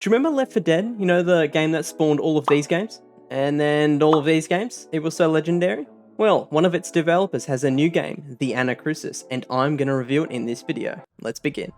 Do you remember Left 4 Dead? You know, the game that spawned all of these games? And then all of these games? It was so legendary? Well, one of its developers has a new game, the Anacrusis, and I'm going to review it in this video. Let's begin.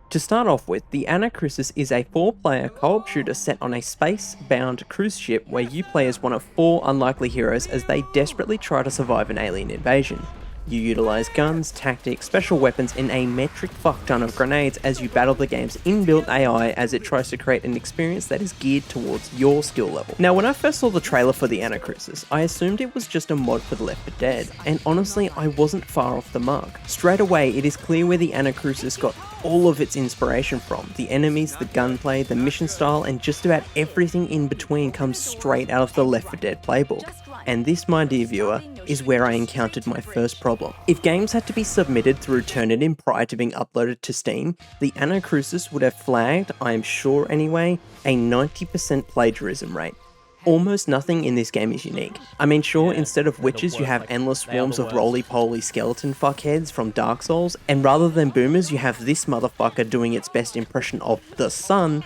To start off with, the Anacrusis is a 4-player co-op shooter set on a space-bound cruise ship where you play as one of 4 unlikely heroes as they desperately try to survive an alien invasion. You utilize guns, tactics, special weapons, and a metric fuckton of grenades as you battle the game's inbuilt AI as it tries to create an experience that is geared towards your skill level. Now, when I first saw the trailer for the Anacrusis, I assumed it was just a mod for the Left 4 Dead, and honestly, I wasn't far off the mark. Straight away, it is clear where the Anacrusis got all of its inspiration from. The enemies, the gunplay, the mission style, and just about everything in between comes straight out of the Left 4 Dead playbook. And this, my dear viewer, is where I encountered my first problem. If games had to be submitted through Turnitin prior to being uploaded to Steam, the Anacrusis would have flagged, I am sure anyway, a 90% plagiarism rate. Almost nothing in this game is unique. I mean, sure, instead of witches you have endless swarms of roly-poly skeleton fuckheads from Dark Souls, and rather than boomers you have this motherfucker doing its best impression of the sun.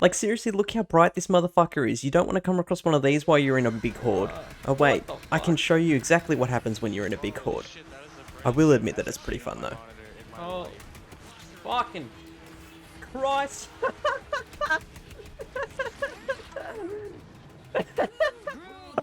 Like, seriously, look how bright this motherfucker is. You don't want to come across one of these while you're in a big horde. Oh wait, I can show you exactly what happens when you're in a big horde. I will admit that it's pretty fun though. Oh, fucking Christ.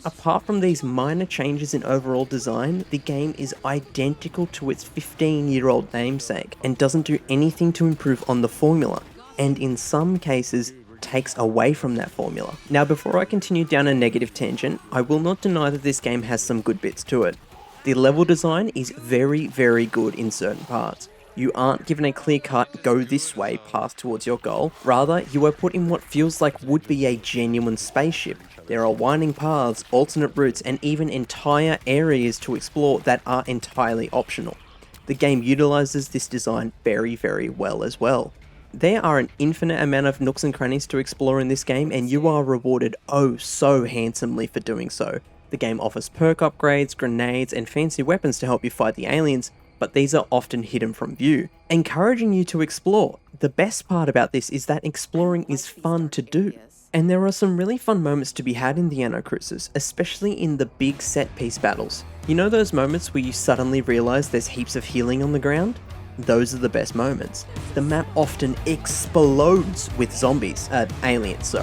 Apart from these minor changes in overall design, the game is identical to its 15-year-old namesake and doesn't do anything to improve on the formula, and in some cases takes away from that formula. Now, before I continue down a negative tangent, I will not deny that this game has some good bits to it. The level design is very, very good in certain parts. You aren't given a clear-cut, go this way path towards your goal. Rather, you are put in what feels like would be a genuine spaceship. There are winding paths, alternate routes, and even entire areas to explore that are entirely optional. The game utilizes this design very, very well as well. There are an infinite amount of nooks and crannies to explore in this game, and you are rewarded oh so handsomely for doing so. The game offers perk upgrades, grenades, and fancy weapons to help you fight the aliens, but these are often hidden from view, encouraging you to explore. The best part about this is that exploring is fun to do. And there are some really fun moments to be had in the Anacrusis, especially in the big set-piece battles. You know those moments where you suddenly realise there's heaps of healing on the ground? Those are the best moments. The map often explodes with aliens,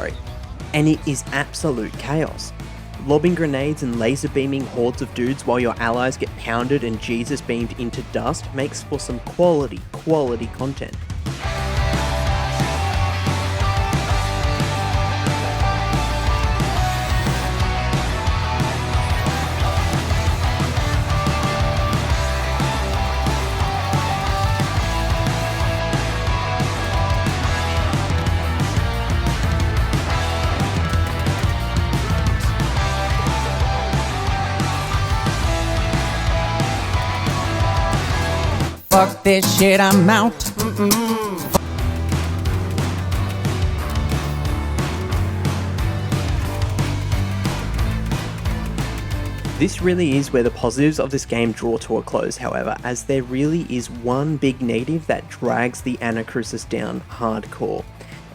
and it is absolute chaos. Lobbing grenades and laser beaming hordes of dudes while your allies get pounded and Jesus beamed into dust makes for some quality content. Fuck this shit, I'm out. This really is where the positives of this game draw to a close, however, as there really is one big negative that drags the Anacrusis down hardcore.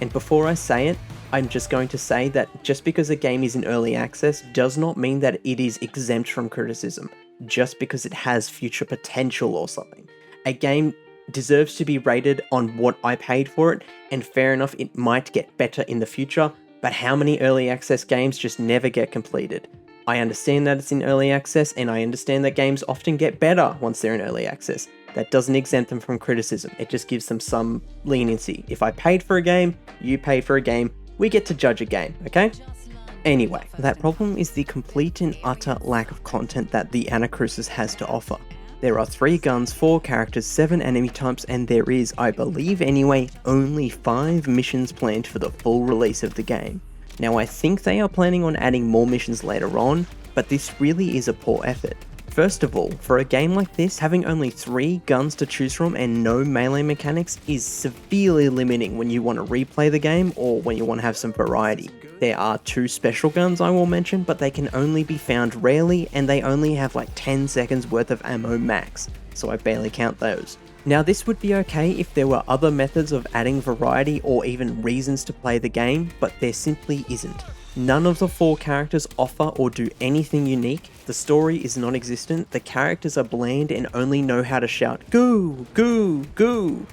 And before I say it, I'm just going to say that just because a game is in early access does not mean that it is exempt from criticism, just because it has future potential or something. A game deserves to be rated on what I paid for it, and fair enough, it might get better in the future, but how many early access games just never get completed? I understand that it's in early access, and I understand that games often get better once they're in early access. That doesn't exempt them from criticism, it just gives them some leniency. If I paid for a game, you paid for a game, we get to judge a game, okay? Anyway, that problem is the complete and utter lack of content that the Anacrusis has to offer. There are 3 guns, 4 characters, 7 enemy types, and there is, I believe anyway, only 5 missions planned for the full release of the game. Now, I think they are planning on adding more missions later on, but this really is a poor effort. First of all, for a game like this, having only 3 guns to choose from and no melee mechanics is severely limiting when you want to replay the game or when you want to have some variety. There are 2 special guns I will mention, but they can only be found rarely and they only have like 10 seconds worth of ammo max, so I barely count those. Now this would be okay if there were other methods of adding variety or even reasons to play the game, but there simply isn't. None of the 4 characters offer or do anything unique, the story is non-existent, the characters are bland and only know how to shout "Goo! Goo! Goo!"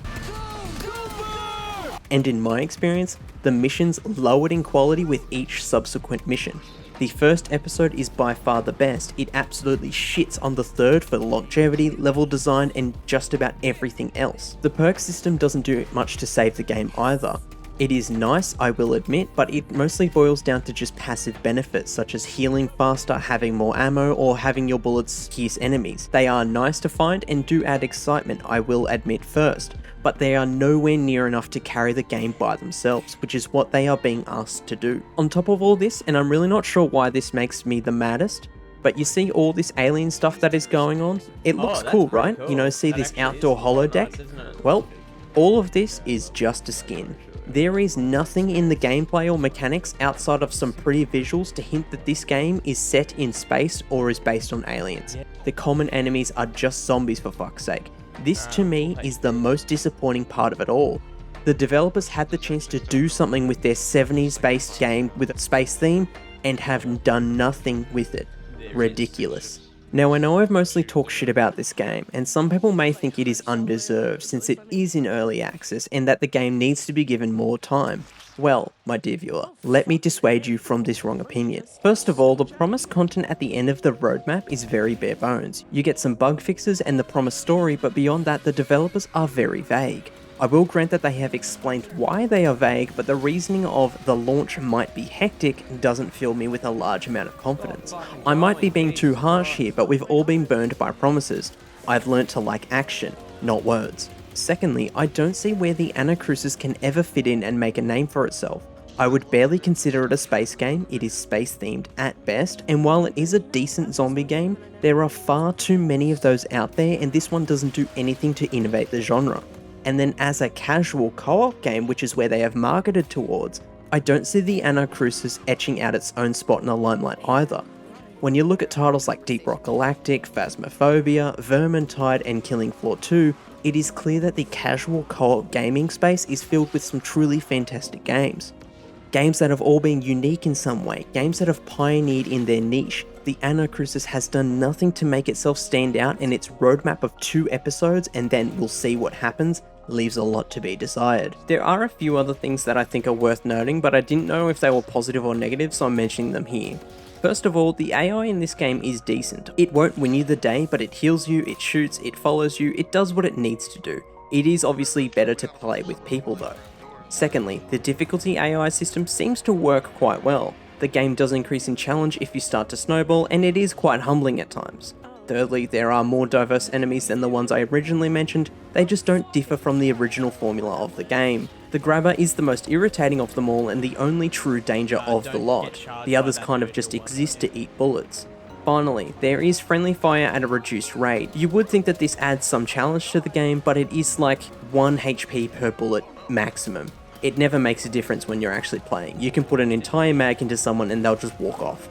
And in my experience, the missions lowered in quality with each subsequent mission. The first episode is by far the best, it absolutely shits on the third for longevity, level design, and just about everything else. The perk system doesn't do much to save the game either. It is nice, I will admit, but it mostly boils down to just passive benefits such as healing faster, having more ammo, or having your bullets pierce enemies. They are nice to find and do add excitement, I will admit first, but they are nowhere near enough to carry the game by themselves, which is what they are being asked to do. On top of all this, and I'm really not sure why this makes me the maddest, but you see all this alien stuff that is going on? It looks cool, right? Cool. You know, see this outdoor holodeck? Well, all of this is just a skin. There is nothing in the gameplay or mechanics outside of some pretty visuals to hint that this game is set in space or is based on aliens. The common enemies are just zombies for fuck's sake. This to me is the most disappointing part of it all. The developers had the chance to do something with their 70s based game with a space theme and have done nothing with it. Ridiculous. Now I know I've mostly talked shit about this game, and some people may think it is undeserved since it is in early access and that the game needs to be given more time. Well, my dear viewer, let me dissuade you from this wrong opinion. First of all, the promised content at the end of the roadmap is very bare bones. You get some bug fixes and the promised story, but beyond that the developers are very vague. I will grant that they have explained why they are vague, but the reasoning of the launch might be hectic doesn't fill me with a large amount of confidence. I might be being too harsh here, but we've all been burned by promises. I've learnt to like action, not words. Secondly, I don't see where the Anacrusis can ever fit in and make a name for itself. I would barely consider it a space game, it is space themed at best, and while it is a decent zombie game, there are far too many of those out there and this one doesn't do anything to innovate the genre. And then as a casual co-op game, which is where they have marketed towards, I don't see the Anacrusis etching out its own spot in the limelight either. When you look at titles like Deep Rock Galactic, Phasmophobia, Vermintide, and Killing Floor 2, it is clear that the casual co-op gaming space is filled with some truly fantastic games. Games that have all been unique in some way, games that have pioneered in their niche. The Anacrusis has done nothing to make itself stand out, and its roadmap of 2 episodes and then we'll see what happens leaves a lot to be desired. There are a few other things that I think are worth noting, but I didn't know if they were positive or negative, so I'm mentioning them here. First of all, the AI in this game is decent. It won't win you the day, but it heals you, it shoots, it follows you, it does what it needs to do. It is obviously better to play with people though. Secondly, the difficulty AI system seems to work quite well. The game does increase in challenge if you start to snowball, and it is quite humbling at times. Thirdly, there are more diverse enemies than the ones I originally mentioned, they just don't differ from the original formula of the game. The grabber is the most irritating of them all and the only true danger of the lot. The others kind of just exist to eat bullets. Finally, there is friendly fire at a reduced rate. You would think that this adds some challenge to the game, but it is like 1 HP per bullet maximum. It never makes a difference when you're actually playing. You can put an entire mag into someone and they'll just walk off.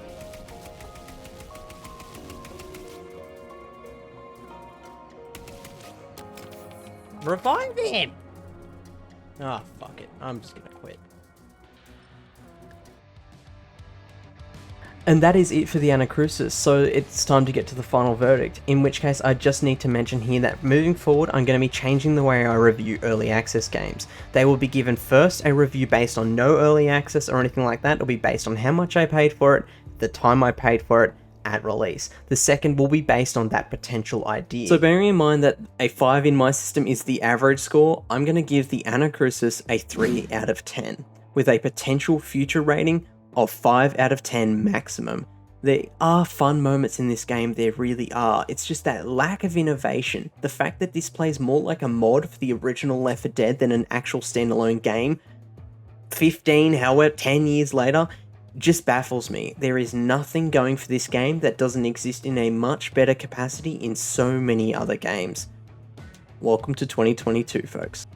Revive him! Ah, fuck it. I'm just gonna quit. And that is it for the Anacrusis, so it's time to get to the final verdict, in which case I just need to mention here that moving forward I'm going to be changing the way I review early access games. They will be given first a review based on no early access or anything like that, it'll be based on how much I paid for it, the time I paid for it, at release. The second will be based on that potential idea. So bearing in mind that a 5 in my system is the average score, I'm going to give the Anacrusis a 3 out of 10, with a potential future rating of 5 out of 10 maximum. There are fun moments in this game, there really are. It's just that lack of innovation. The fact that this plays more like a mod for the original Left 4 Dead than an actual standalone game, 10 years later, just baffles me. There is nothing going for this game that doesn't exist in a much better capacity in so many other games. Welcome to 2022, folks.